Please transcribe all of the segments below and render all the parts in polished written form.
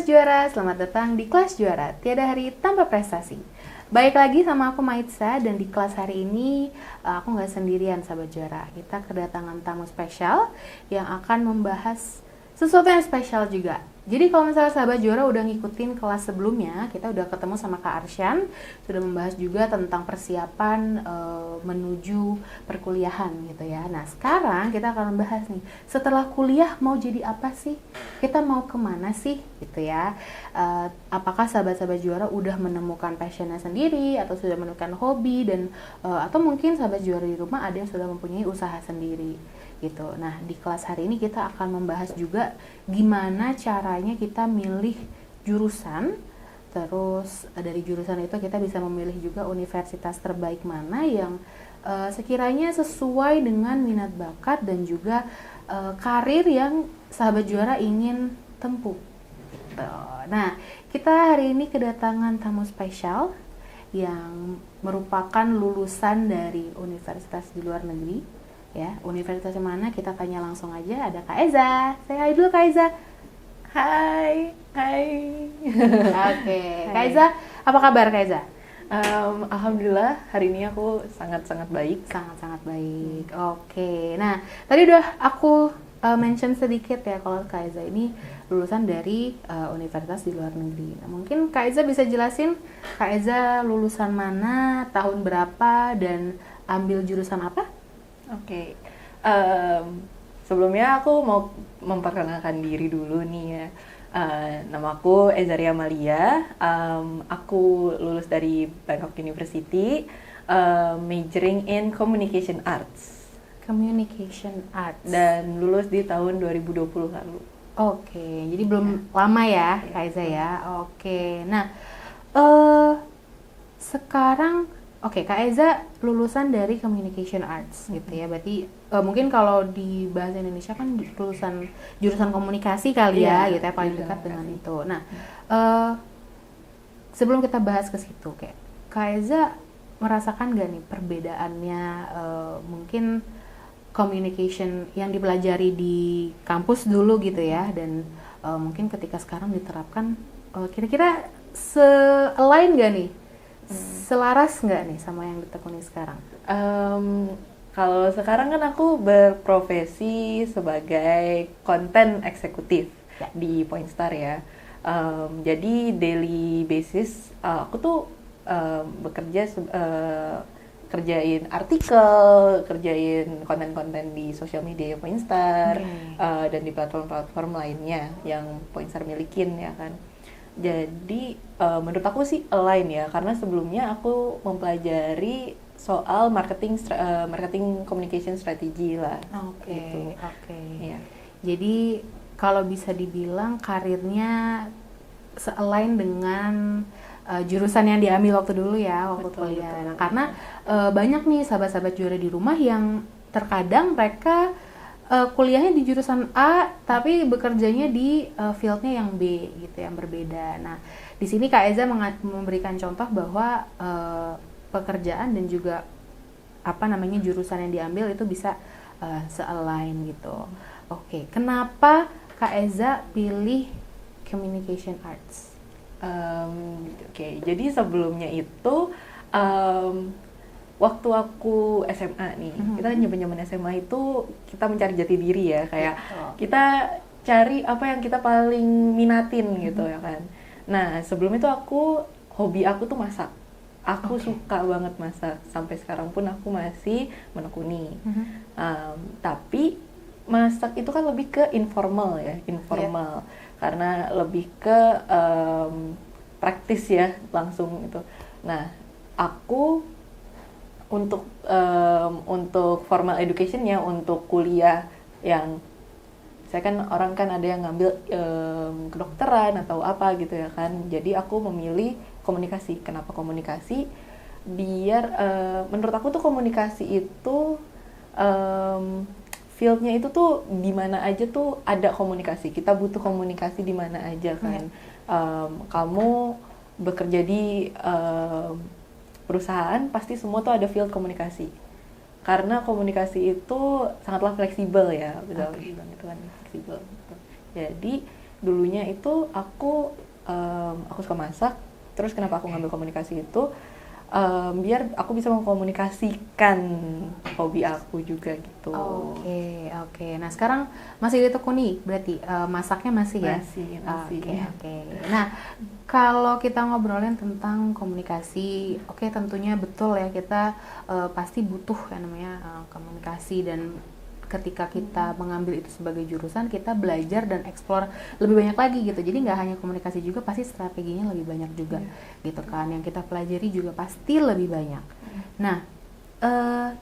Juara, selamat datang di Kelas Juara, tiada hari tanpa prestasi. Baik lagi sama aku Maitza, dan di kelas hari ini aku nggak sendirian sahabat juara. Kita kedatangan tamu spesial yang akan membahas sesuatu yang spesial juga. Jadi kalau misalnya sahabat juara udah ngikutin kelas sebelumnya, kita udah ketemu sama Kak Arsyan, sudah membahas juga tentang persiapan menuju perkuliahan gitu ya. Nah sekarang kita akan membahas nih, setelah kuliah mau jadi apa sih? Kita mau kemana sih gitu ya? Apakah sahabat-sahabat juara udah menemukan passionnya sendiri, atau sudah menemukan hobi, dan atau mungkin sahabat juara di rumah ada yang sudah mempunyai usaha sendiri gitu. Nah di kelas hari ini kita akan membahas juga gimana caranya kita milih jurusan, terus dari jurusan itu kita bisa memilih juga universitas terbaik mana yang sekiranya sesuai dengan minat bakat dan juga karir yang sahabat juara ingin tempuh. Nah kita hari ini kedatangan tamu spesial yang merupakan lulusan dari universitas di luar negeri. Ya, universitas mana kita tanya langsung aja. Ada Kak Eza. Saya hai dulu Kak Eza. Hai. Oke, Kak Eza, apa kabar Kak Eza? Alhamdulillah hari ini aku sangat-sangat baik. Sangat-sangat baik. Oke, nah tadi udah aku mention sedikit ya kalau Kak Eza ini lulusan dari universitas di luar negeri. Nah, mungkin Kak Eza bisa jelasin Kak Eza lulusan mana, tahun berapa, dan ambil jurusan apa? Oke. Sebelumnya aku mau memperkenalkan diri dulu nih ya. Nama aku Ezaria Malia. Aku lulus dari Bangkok University, majoring in Communication Arts. Communication Arts. Dan lulus di tahun 2020 lalu. Oke, jadi belum lama ya, Kak Eza ya. Oke, nah sekarang Kak Eza lulusan dari Communication Arts gitu ya. Berarti mungkin kalau di bahasa Indonesia kan lulusan jurusan komunikasi kali ya, gitu ya, paling dekat dengan itu. Nah, sebelum kita bahas ke situ, kayak Kak Eza merasakan gak nih perbedaannya mungkin communication yang dipelajari di kampus dulu gitu ya, dan mungkin ketika sekarang diterapkan, kira-kira se-align gak nih? Selaras nggak nih sama yang ditekuni sekarang? Kalau sekarang kan aku berprofesi sebagai content eksekutif di Pointstar ya. Jadi daily basis aku tuh bekerja kerjain artikel, kerjain konten-konten di sosial media Pointstar, dan di platform-platform lainnya yang Pointstar milikin ya kan. Jadi menurut aku sih align ya, karena sebelumnya aku mempelajari soal marketing communication strategy lah. Oke. Ya. Jadi kalau bisa dibilang karirnya se-align dengan jurusan yang diambil waktu dulu ya, waktu kuliah. Nah, karena banyak nih sahabat-sahabat juara di rumah yang terkadang mereka kuliahnya di jurusan A tapi bekerjanya di fieldnya yang B gitu, yang berbeda. Nah di sini Kak Eza memberikan contoh bahwa pekerjaan dan juga jurusan yang diambil itu bisa se-align gitu. Oke, kenapa Kak Eza pilih Communication Arts? Jadi sebelumnya itu waktu aku SMA nih, kita nyoba-nyoba SMA itu kita mencari jati diri ya, kayak kita cari apa yang kita paling minatin gitu ya kan. Nah sebelum itu hobi aku tuh masak. Aku suka banget masak, sampai sekarang pun aku masih menekuni. Tapi masak itu kan lebih ke informal ya, karena lebih ke praktis ya, langsung itu. Nah aku untuk formal education-nya, untuk kuliah yang saya kan orang kan ada yang ngambil kedokteran atau apa gitu ya kan. Jadi aku memilih komunikasi. Kenapa komunikasi? Biar menurut aku tuh komunikasi itu field-nya itu tuh di mana aja tuh ada komunikasi. Kita butuh komunikasi di mana aja kan. Kamu bekerja di perusahaan, pasti semua tuh ada field komunikasi, karena komunikasi itu sangatlah fleksibel ya, bilang itu kan fleksibel. Jadi dulunya itu aku suka masak. Terus kenapa aku ngambil komunikasi itu biar aku bisa mengkomunikasikan hobi aku juga gitu. Oke. Nah sekarang masih ditekuni berarti masaknya masih ya? Masih. Oke. Nah kalau kita ngobrolin tentang komunikasi, oke tentunya betul ya kita pasti butuh yang namanya komunikasi, dan ketika kita mengambil itu sebagai jurusan, kita belajar dan explore lebih banyak lagi gitu. Jadi nggak hanya komunikasi juga, pasti strateginya lebih banyak juga gitu kan. Yang kita pelajari juga pasti lebih banyak. Nah,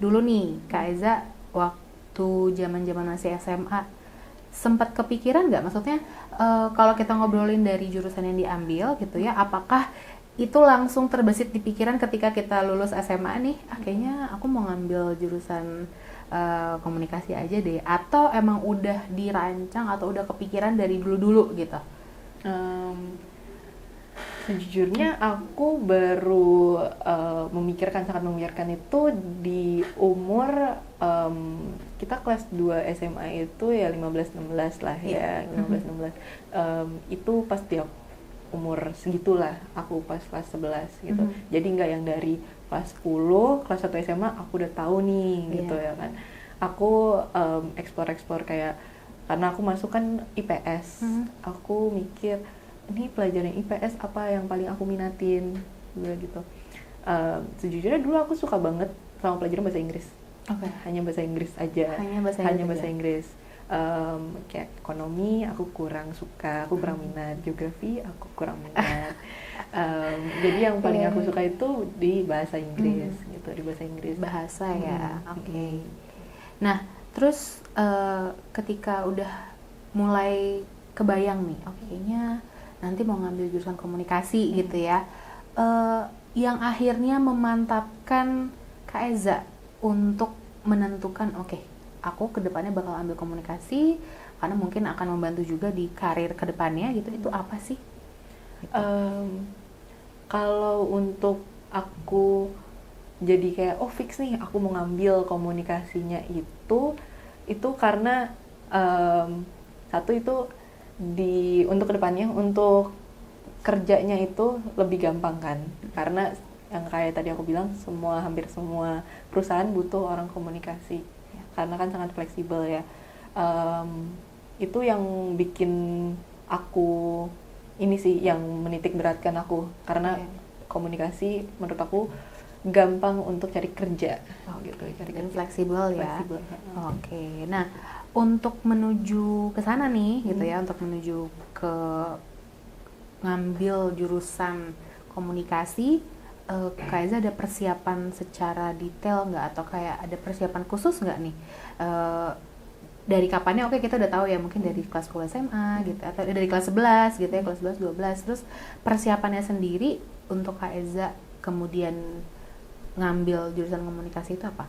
dulu nih Kak Eza waktu zaman-zaman masih SMA sempat kepikiran nggak? Maksudnya kalau kita ngobrolin dari jurusan yang diambil gitu ya, apakah itu langsung terbesit di pikiran ketika kita lulus SMA nih, kayaknya aku mau ngambil jurusan komunikasi aja deh, atau emang udah dirancang atau udah kepikiran dari dulu-dulu gitu? Sejujurnya aku baru sangat memikirkan itu di umur kita kelas 2 SMA itu ya 15-16 lah ya, 15-16. Itu pas tiap umur segitulah aku pas kelas 11 gitu. Jadi nggak yang dari kelas 10, kelas 1 SMA aku udah tahu nih gitu ya kan. Aku explore kayak, karena aku masuk kan IPS, aku mikir ini pelajaran IPS apa yang paling aku minatin gitu. Sejujurnya dulu aku suka banget sama pelajaran bahasa Inggris. Hanya bahasa Inggris aja. Hanya bahasa Inggris. Kayak ekonomi aku kurang suka, aku kurang minat. Geografi aku kurang minat. Jadi yang paling aku suka itu di bahasa Inggris gitu, di bahasa Inggris. Bahasa ya. Oke. Nah, terus ketika udah mulai kebayang nih, kayaknya nanti mau ngambil jurusan komunikasi gitu ya, yang akhirnya memantapkan Kak Eza untuk menentukan aku kedepannya bakal ambil komunikasi karena mungkin akan membantu juga di karir kedepannya gitu, itu apa sih? Gitu. Kalau untuk aku jadi kayak fix nih aku mau ngambil komunikasinya itu karena satu itu untuk kedepannya, untuk kerjanya itu lebih gampang kan, karena yang kayak tadi aku bilang hampir semua perusahaan butuh orang komunikasi karena kan sangat fleksibel ya. Itu yang bikin aku ini sih, yang menitik beratkan aku, karena komunikasi menurut aku gampang untuk cari kerja gitu, dan fleksibel ya. Oke. Nah, untuk menuju ke sana nih gitu ya, untuk menuju ke ngambil jurusan komunikasi, Kak Eza ada persiapan secara detail nggak, atau kayak ada persiapan khusus nggak nih? Dari kapannya kita udah tahu ya, mungkin dari kelas 10 SMA gitu, atau dari kelas 11 gitu ya, kelas 11, 12, terus persiapannya sendiri untuk Kak Eza kemudian ngambil jurusan komunikasi itu apa?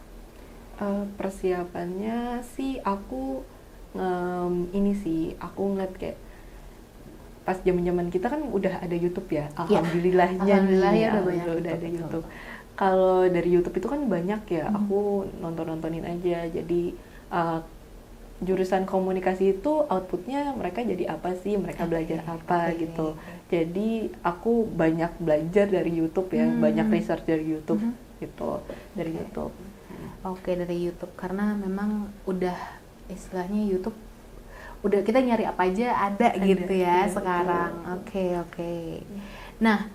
Persiapannya sih aku aku ngeliat kayak pas zaman kita kan udah ada YouTube ya, alhamdulillahnya udah ada YouTube. Kalau dari YouTube itu kan banyak ya, aku nontonin aja. Jadi jurusan komunikasi itu outputnya mereka jadi apa sih, mereka belajar apa gitu. Jadi aku banyak belajar dari YouTube ya, banyak research dari YouTube gitu, dari YouTube. Dari YouTube, karena memang udah istilahnya YouTube udah kita nyari apa aja ada gitu ya sekarang. Oke. Nah,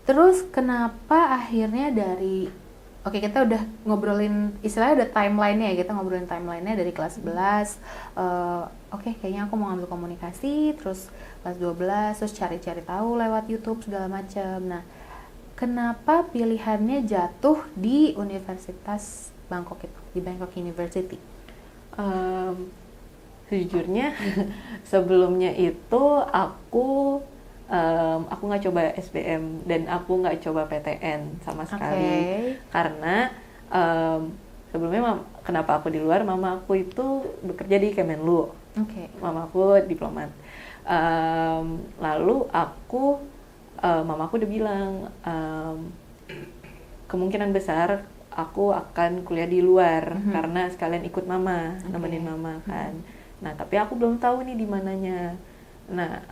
terus kenapa akhirnya dari kita udah ngobrolin istilahnya udah timeline-nya ya, kita ngobrolin timeline-nya dari kelas 11, kayaknya aku mau ngambil komunikasi, terus kelas 12 terus cari-cari tahu lewat YouTube segala macam. Nah, kenapa pilihannya jatuh di Universitas Bangkok itu, di Bangkok University? Sejujurnya sebelumnya itu aku nggak coba SBM dan aku nggak coba PTN sama sekali, karena sebelumnya kenapa aku di luar, mama aku itu bekerja di Kemenlu, mama aku diplomat. Lalu mama aku udah bilang kemungkinan besar aku akan kuliah di luar karena sekalian ikut mama, nemenin mama kan. Nah, tapi aku belum tahu nih di mananya. Nah,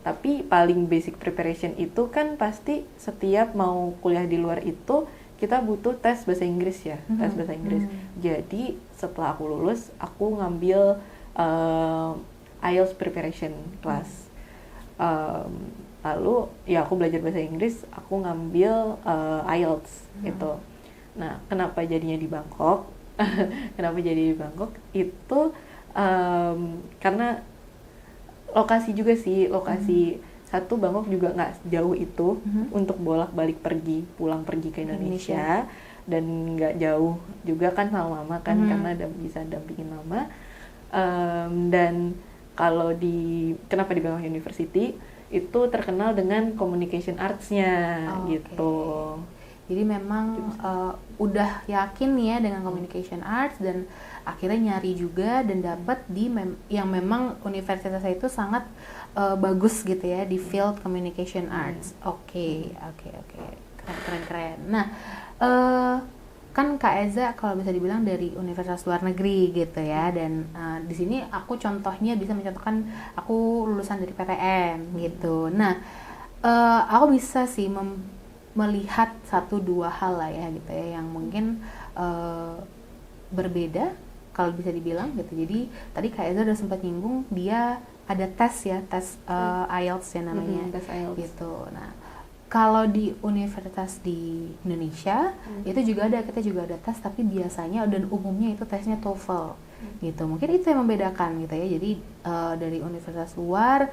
tapi paling basic preparation itu kan pasti setiap mau kuliah di luar itu kita butuh tes bahasa Inggris ya, tes bahasa Inggris. Jadi setelah aku lulus, aku ngambil IELTS preparation class. Lalu ya aku belajar bahasa Inggris, aku ngambil IELTS gitu. Nah, kenapa jadinya di Bangkok? Kenapa jadi di Bangkok? Itu karena lokasi juga sih, lokasi satu Bangkok juga nggak jauh itu untuk bolak-balik pulang pergi ke Indonesia. Dan nggak jauh juga kan sama mama kan, karena bisa dampingin mama. Dan kalau kenapa di Bangkok University itu terkenal dengan communication arts-nya gitu. Jadi memang udah yakin nih ya dengan communication arts, dan akhirnya nyari juga dan dapat di yang memang universitasnya itu sangat bagus gitu ya di field communication arts. Oke. Keren. Nah, kan Kak Eza kalau bisa dibilang dari universitas luar negeri gitu ya, dan di sini aku contohnya bisa mencontohkan aku lulusan dari PTN gitu. Nah, aku bisa sih melihat 1-2 hal lah ya gitu ya yang mungkin berbeda kalau bisa dibilang gitu. Jadi tadi Kak Eza udah sempat nyinggung dia ada tes ya, tes IELTS ya namanya, tes IELTS gitu. Nah, kalau di universitas di Indonesia itu juga ada, kita juga ada tes, tapi biasanya dan umumnya itu tesnya TOEFL gitu. Mungkin itu yang membedakan gitu ya. Jadi dari universitas luar,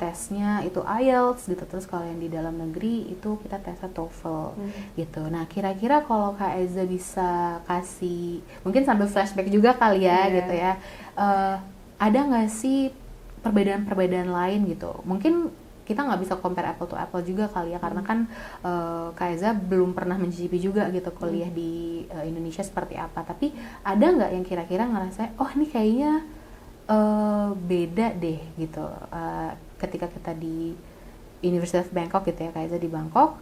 tesnya itu IELTS gitu. Terus kalau yang di dalam negeri itu kita tesnya TOEFL gitu. Nah, kira-kira kalau Kak Eza bisa kasih, mungkin sambil flashback juga kali ya gitu ya. Ada nggak sih perbedaan-perbedaan lain gitu? Mungkin kita nggak bisa compare apple to apple juga kali ya, karena kan Kak Eza belum pernah mencicipi juga gitu kuliah di Indonesia seperti apa. Tapi ada nggak yang kira-kira ngerasa, oh ini kayaknya beda deh gitu, ketika kita di Universitas Bangkok gitu ya, Kak Eza di Bangkok,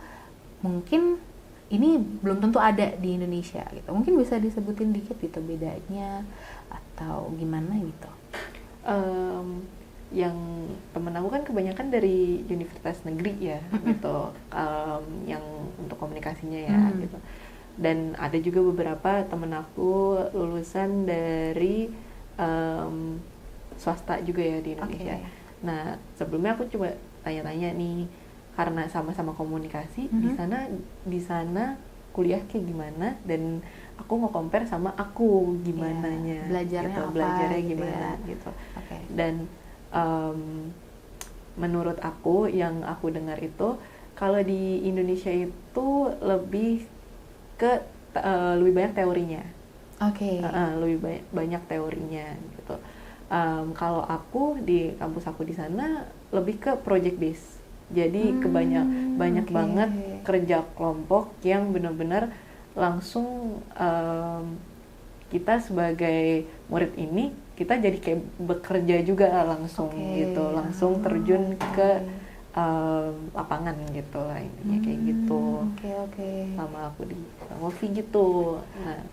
mungkin ini belum tentu ada di Indonesia gitu. Mungkin bisa disebutin dikit gitu bedanya atau gimana gitu. Yang temen aku kan kebanyakan dari universitas negeri ya gitu, yang untuk komunikasinya ya gitu. Dan ada juga beberapa temen aku lulusan dari swasta juga ya di Indonesia. Nah, sebelumnya aku coba tanya-tanya nih, karena sama-sama komunikasi, di sana kuliah kayak gimana, dan aku mau compare sama aku gimananya, belajarnya gimana gitu. Dan menurut aku yang aku dengar itu, kalau di Indonesia itu lebih banyak teorinya. Lebih banyak teorinya gitu. Kalau aku di kampus aku di sana lebih ke project base. Jadi banyak banget kerja kelompok yang benar-benar langsung kita sebagai murid ini kita jadi kayak bekerja juga langsung gitu, langsung terjun ke lapangan gitu lah intinya kayak gitu. Sama aku di Movi gitu. Nah,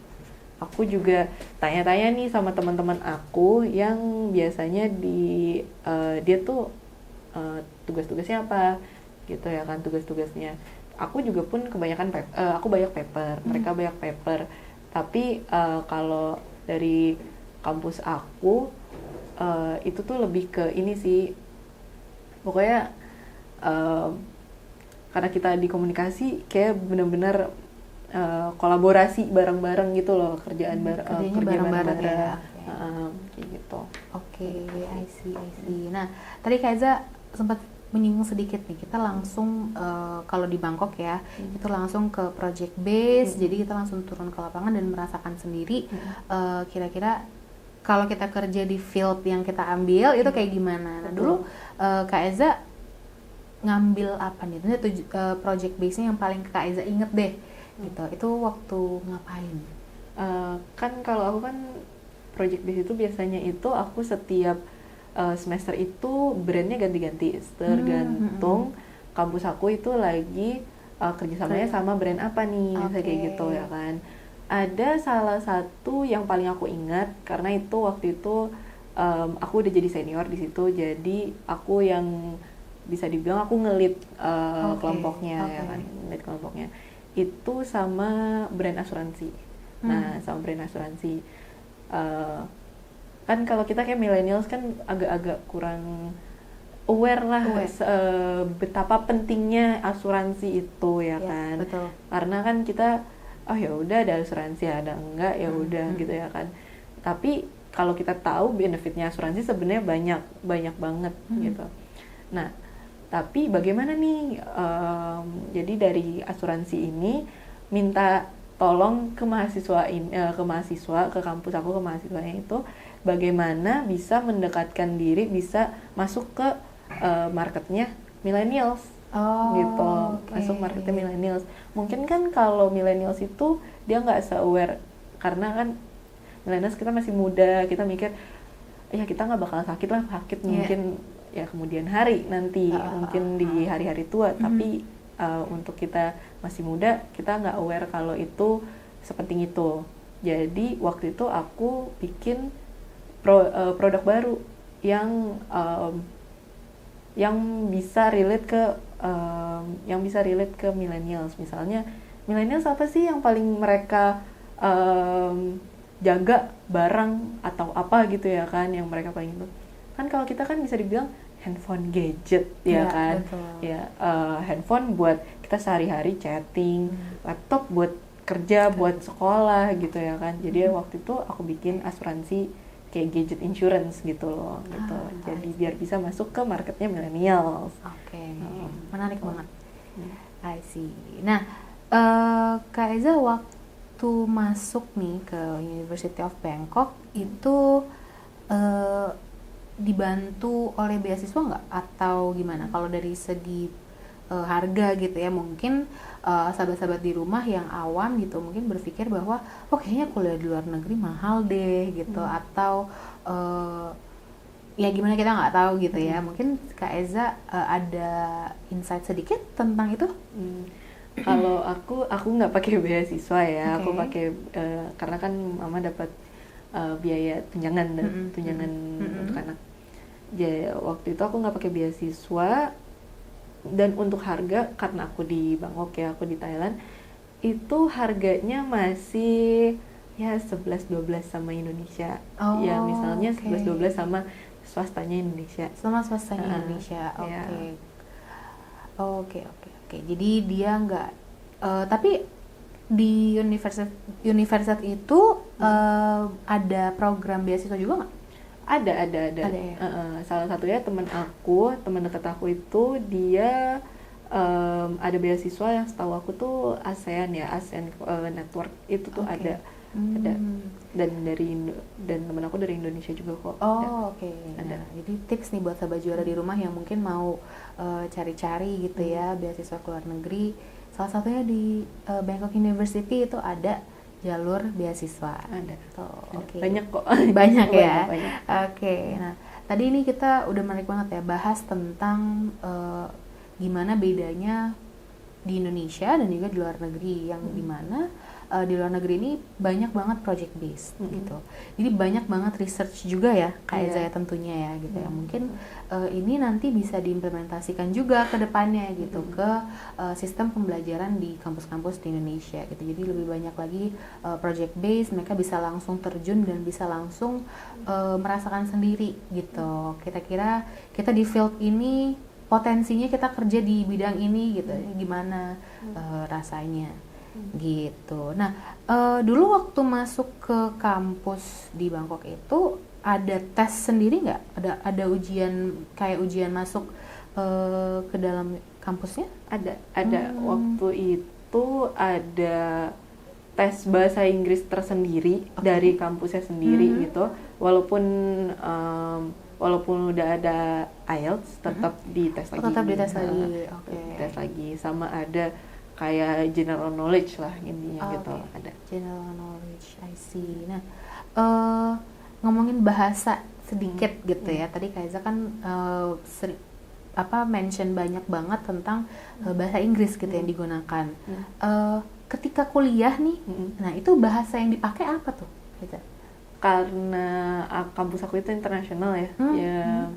aku juga tanya-tanya nih sama teman-teman aku yang biasanya dia tuh tugas-tugasnya apa gitu ya kan, tugas-tugasnya. Aku juga pun kebanyakan aku banyak paper, mereka banyak paper. Tapi kalau dari kampus aku itu tuh lebih ke ini sih, pokoknya karena kita di komunikasi kayak benar-benar kolaborasi bareng-bareng gitu loh, kerja bareng-bareng ya. Kayak gitu. I see. Nah, tadi Kak Eza sempat menyinggung sedikit nih, kita langsung kalau di Bangkok ya, itu langsung ke project base, jadi kita langsung turun ke lapangan dan merasakan sendiri kira-kira kalau kita kerja di field yang kita ambil itu kayak gimana. Nah, dulu Kak Eza ngambil apa nih? Project base-nya yang paling Kak Eza inget deh gitu. Itu waktu ngapain? Kan kalau aku kan project base itu biasanya itu aku setiap semester itu brandnya ganti-ganti, tergantung kampus aku itu lagi kerjasamanya sama brand apa nih, kayak gitu ya kan. Ada salah satu yang paling aku ingat karena itu waktu itu aku udah jadi senior di situ, jadi aku yang bisa dibilang aku ngelit kelompoknya ya kan, ngelit kelompoknya itu sama brand asuransi. Nah, sama brand asuransi kan kalau kita kayak millennials kan agak-agak kurang aware lah betapa pentingnya asuransi itu ya kan. Betul. Karena kan kita ya udah ada asuransi, ada enggak ya udah gitu ya kan. Tapi kalau kita tahu benefitnya asuransi sebenarnya banyak banget gitu. Nah, tapi bagaimana nih? Jadi dari asuransi ini minta tolong ke mahasiswa ke kampus aku, ke mahasiswanya itu bagaimana bisa mendekatkan diri, bisa masuk ke marketnya millennials gitu, masuk marketnya millennials. Mungkin kan kalau millennials itu dia nggak se-aware karena kan millennials kita masih muda, kita mikir ya kita nggak bakal sakit mungkin ya kemudian hari nanti mungkin di hari-hari tua, tapi untuk kita masih muda kita nggak aware kalau itu sepenting itu. Jadi waktu itu aku bikin produk baru yang bisa relate ke millennials. Misalnya millennials apa sih yang paling mereka jaga barang atau apa gitu ya kan, yang mereka paling itu kan. Kalau kita kan bisa dibilang handphone gadget ya kan, ya handphone buat kita sehari-hari chatting, laptop buat kerja, buat sekolah gitu ya kan. Jadi waktu itu aku bikin asuransi kayak gadget insurance gitu loh, gitu. Jadi biar bisa masuk ke marketnya millennials. Menarik banget. I see. Nah, Kak Eza waktu masuk nih ke University of Bangkok itu dibantu oleh beasiswa nggak atau gimana? Kalau dari segi harga gitu ya, mungkin sahabat-sahabat di rumah yang awam gitu mungkin berpikir bahwa kayaknya kuliah di luar negeri mahal deh gitu, atau ya gimana kita nggak tahu gitu ya. Mungkin Kak Eza ada insight sedikit tentang itu? Kalau aku nggak pakai beasiswa ya, aku pakai karena kan mama dapat biaya tunjangan untuk anak. Jadi waktu itu aku nggak pakai beasiswa. Dan untuk harga, karena aku di Bangkok ya, aku di Thailand, itu harganya masih ya 11-12 sama Indonesia. Ya misalnya 11-12 sama swastanya Indonesia. Sama swastanya Indonesia. Oke. Jadi dia nggak, tapi di universitas itu ada program beasiswa juga nggak? Ada. Ya? Salah satunya teman dekat aku itu dia ada beasiswa yang setahu aku tuh ASEAN Network itu tuh ada. Dan teman aku dari Indonesia juga kok. Ada. Jadi tips nih buat sahabat juara di rumah yang mungkin mau cari-cari gitu ya beasiswa ke luar negeri. Salah satunya di Bangkok University itu ada jalur beasiswa. Ada. Banyak kok. Banyak ya. Banyak. Nah tadi ini kita udah menarik banget ya bahas tentang gimana bedanya di Indonesia dan juga di luar negeri, yang dimana di luar negeri ini banyak banget project based gitu. Jadi banyak banget research juga ya Kak Eza ya tentunya ya gitu ya. Mungkin ini nanti bisa diimplementasikan juga ke depannya gitu ke sistem pembelajaran di kampus-kampus di Indonesia gitu. Jadi lebih banyak lagi project based, mereka bisa langsung terjun dan bisa langsung merasakan sendiri gitu. Kira-kira kita di field ini potensinya kita kerja di bidang ini gitu, gimana rasanya gitu. Nah, dulu waktu masuk ke kampus di Bangkok itu ada tes sendiri nggak? Ada ujian kayak ujian masuk ke dalam kampusnya? Ada. Waktu itu ada tes bahasa Inggris tersendiri dari kampusnya sendiri gitu. Walaupun udah ada IELTS, tetap dites lagi. Tetap dites lagi. Tes lagi, sama ada kayak general knowledge lah intinya gitu. Ada general knowledge, I see. Nah, ngomongin bahasa sedikit gitu ya. Tadi Kak Eza kan mention banyak banget tentang bahasa Inggris gitu yang digunakan. Ketika kuliah nih, nah itu bahasa yang dipakai apa tuh, Kak Eza? karena kampus aku itu internasional ya, ya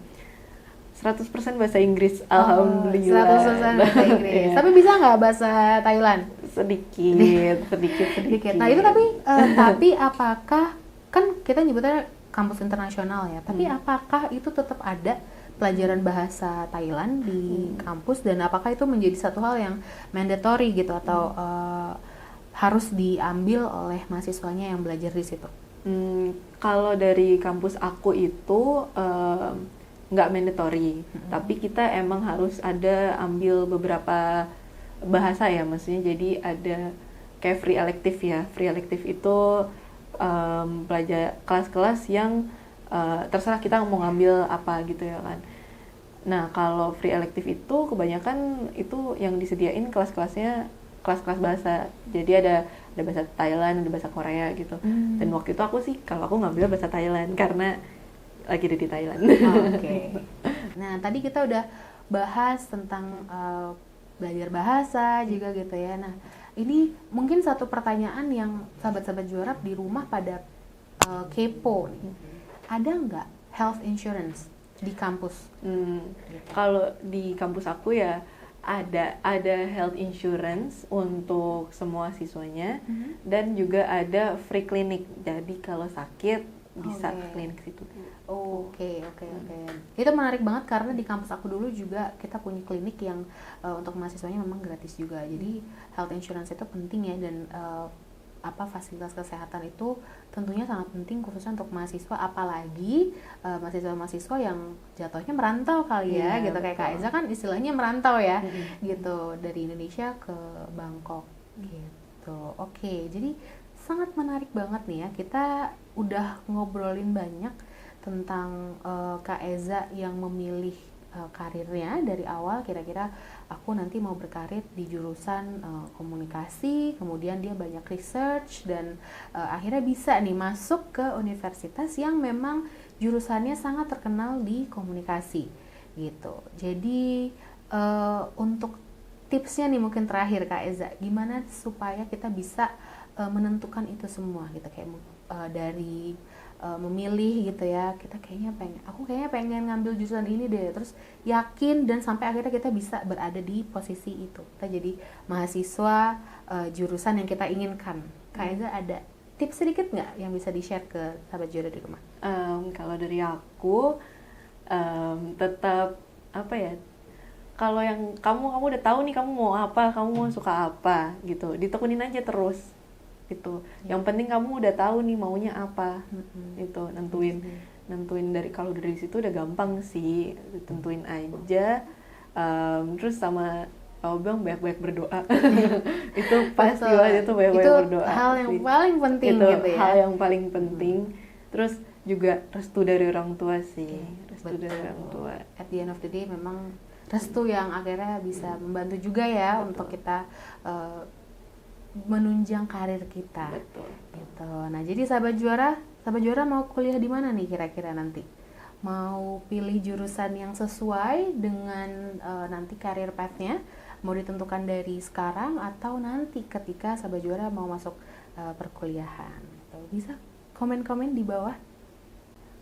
100% bahasa Inggris, alhamdulillah. 100% bahasa Inggris. Tapi bisa nggak bahasa Thailand? Sedikit. Nah itu tapi apakah, kan kita nyebutnya kampus internasional ya, tapi apakah itu tetap ada pelajaran bahasa Thailand di kampus, dan apakah itu menjadi satu hal yang mandatory gitu atau harus diambil oleh mahasiswanya yang belajar di situ? Kalau dari kampus aku itu nggak mandatory, tapi kita emang harus ada ambil beberapa bahasa ya, maksudnya jadi ada kayak free elective ya. Free elective itu pelajar kelas-kelas yang terserah kita mau ngambil apa gitu ya kan. Nah kalau free elective itu kebanyakan itu yang disediain kelas-kelasnya kelas-kelas bahasa, jadi ada bahasa Thailand, ada bahasa Korea gitu. Dan waktu itu kalau aku ngambil bahasa Thailand karena lagi ada di Thailand. Oke. Nah tadi kita udah bahas tentang belajar bahasa juga gitu ya. Nah ini mungkin satu pertanyaan yang sahabat-sahabat juara di rumah pada kepo nih. Ada nggak health insurance di kampus? Kalau di kampus aku ya ada health insurance untuk semua siswanya, dan juga ada free clinic. Jadi kalau sakit bisa ke klinik situ. Oke. Itu menarik banget karena di kampus aku dulu juga kita punya klinik yang untuk mahasiswanya memang gratis juga. Jadi health insurance itu penting ya, dan fasilitas kesehatan itu tentunya sangat penting khususnya untuk mahasiswa, apalagi mahasiswa-mahasiswa yang jatuhnya merantau kali ya, gitu kayak Kak Eza kan istilahnya merantau ya, gitu dari Indonesia ke Bangkok gitu. Oke, jadi sangat menarik banget nih ya, kita udah ngobrolin banyak tentang Kak Eza yang memilih karirnya dari awal, kira-kira aku nanti mau berkarir di jurusan komunikasi, kemudian dia banyak research dan akhirnya bisa nih masuk ke universitas yang memang jurusannya sangat terkenal di komunikasi gitu. Jadi untuk tipsnya nih mungkin terakhir Kak Eza, gimana supaya kita bisa menentukan itu semua gitu, kayak dari memilih gitu ya, aku kayaknya pengen ngambil jurusan ini deh, terus yakin dan sampai akhirnya kita bisa berada di posisi itu, kita jadi mahasiswa jurusan yang kita inginkan. Kak Eza ada tips sedikit nggak yang bisa di-share ke sahabat juara di rumah? Kalau dari aku tetap kalau yang kamu udah tahu nih kamu mau apa, kamu mau suka apa gitu, ditekunin aja terus gitu. Yang penting kamu udah tahu nih maunya apa, gitu. Nentuin kalau dari situ udah gampang sih, tentuin aja. Terus sama bilang banyak-banyak berdoa. Itu pasti banget, itu banyak-banyak berdoa. Hal yang paling penting itu gitu ya. Hal yang paling penting. Terus juga restu dari orang tua sih. Dari orang tua. At the end of the day memang restu yang akhirnya bisa membantu juga ya untuk kita menunjang karir kita. Betul. Gitu. Nah, jadi sahabat juara mau kuliah di mana nih kira-kira nanti? Mau pilih jurusan yang sesuai dengan nanti karir path-nya, mau ditentukan dari sekarang atau nanti ketika sahabat juara mau masuk perkuliahan. Bisa komen-komen di bawah.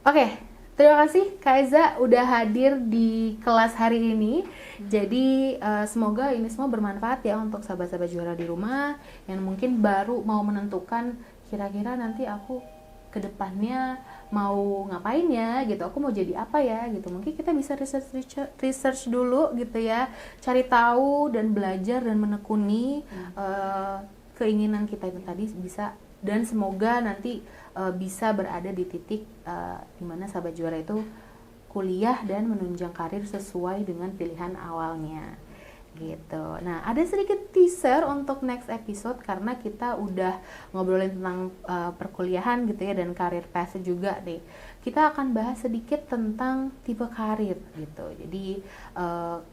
Oke, terima kasih Kak Eza udah hadir di kelas hari ini. Jadi semoga ini semua bermanfaat ya untuk sahabat-sahabat juara di rumah yang mungkin baru mau menentukan kira-kira nanti aku ke depannya mau ngapain ya gitu, aku mau jadi apa ya gitu. Mungkin kita bisa research dulu gitu ya, cari tahu dan belajar dan menekuni keinginan kita itu tadi bisa, dan semoga nanti bisa berada di titik dimana sahabat juara itu kuliah dan menunjang karir sesuai dengan pilihan awalnya gitu. Nah, ada sedikit teaser untuk next episode karena kita udah ngobrolin tentang perkuliahan gitu ya dan karir path juga nih. Kita akan bahas sedikit tentang tipe karir gitu. Jadi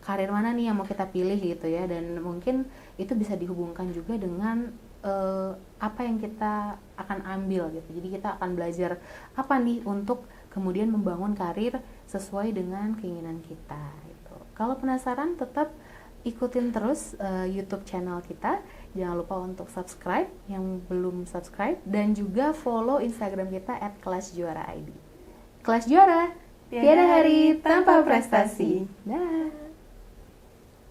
karir mana nih yang mau kita pilih gitu ya, dan mungkin itu bisa dihubungkan juga dengan apa yang kita akan ambil gitu. Jadi kita akan belajar apa nih untuk kemudian membangun karir sesuai dengan keinginan kita gitu. Kalau penasaran tetap ikutin terus YouTube channel kita. Jangan lupa untuk subscribe yang belum subscribe dan juga follow Instagram kita @kelasjuara_id. Kelas Juara, tiada hari tanpa prestasi. Dah.